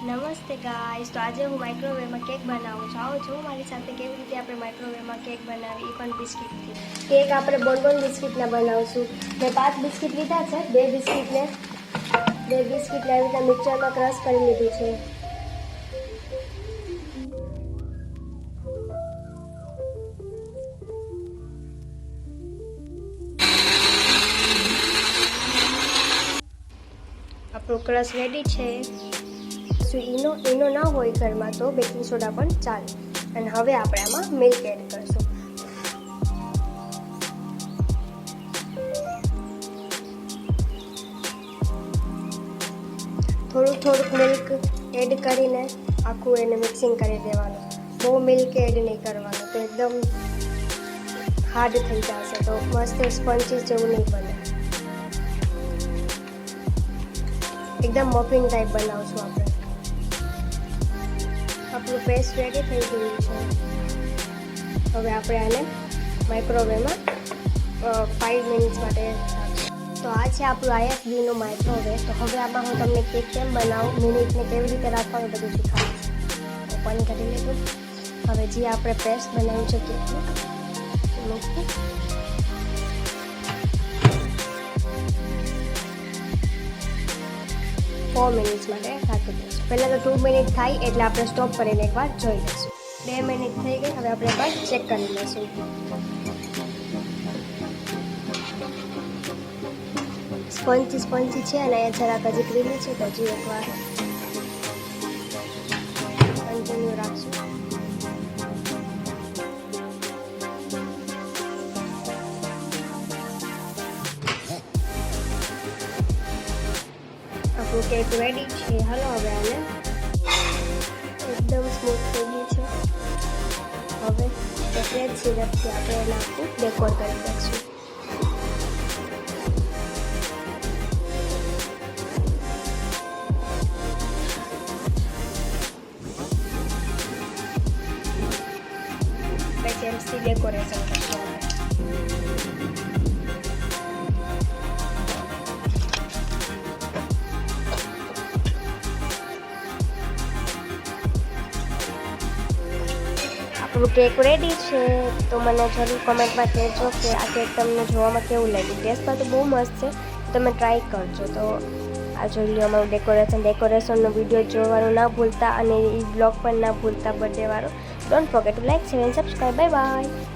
નમસ્તે ગાઈસ, તો આજે હું માઇક્રોવેવમાં કેક બનાવું છું. આવો જો મારી સાથે કેવી રીતે આપણે માઇક્રોવેવમાં કેક બનાવી, એ પણ બિસ્કિટથી. કેક આપણે બોર્બન બિસ્કિટના બનાવશું. મેં 5 બિસ્કિટ લીધા છે. બે બિસ્કિટને આવી રીતે મિક્સરમાં ક્રશ કરી લીધું છે. આપણું ક્રશ રેડી છે. ઈનો ના હોય ઘરમાં તો બેકિંગ સોડા પણ ચાલે. અને હવે આપણે આમાં મિલ્ક એડ કરશું. થોડુંક મિલ્ક એડ કરીને આખું એને મિક્સિંગ કરી દેવાનું. બહુ મિલ્ક એડ નહીં કરવાનું, તો એકદમ હાર્ડ થઈ જશે, તો મસ્ત સ્પંચીસ જેવું નહીં બને. એકદમ મફિન ટાઈપ બનાવશું આપણે. આપણું પેસ્ટ રેડી થઈ ગયું છે. હવે આપણે આને માઇક્રોવેવમાં 5 મિનિટ્સ માટે રાખીશું. તો આ છે આપણું IFBB માઇક્રોવેવ. તો હવે આમાં હું તમને કેક કેમ બનાવું, મિનિટને કેવી રીતે રાખવાનું બધું શીખવાડીશ. ઓપન કરી લીધું. હવે જે આપણે પેસ્ટ બનાવ્યું છે કેકનું મૂકવું. ફોર મિનિટ્સ માટે રાખી દઈશું. પહેલાં તો 2 મિનિટ થાય એટલે આપણે સ્ટોપ કરીને એકવાર જોઈ લઈશું. 2 મિનિટ થઈ ગઈ. હવે આપણે એકવાર ચેક કરી લઈશું. સ્પંચી છે અને અહીંયા જરાક હજી ક્રીમી છે, તો હજી એકવાર કન્ટિન્યુ રાખશું. આપણું કેક રેડી છે. હાલો હવે આને એકદમ સ્મૂથ થઈ ગયું છે. હવે ચોકલેટ સિરપથી આપણે એને આખું ડેકોર કરી દઈશું. જેમ્સથી ડેકોરેશન કરશું આપણે. આપણું કેક રેડી છે. તો મને જરૂર કોમેન્ટમાં કહેજો કે આ કેક તમને જોવામાં કેવું લાગ્યું. ટેસ્ટમાં તો બહુ મસ્ત છે, તમે ટ્રાય કરજો. તો આ જોઈ લો અમારું ડેકોરેશનનો વિડીયો જોવાનું ના ભૂલતા, અને એ બ્લોગ પણ ના ભૂલતા બર્થડે વાળો. Don't forget to like, share and subscribe. Bye bye.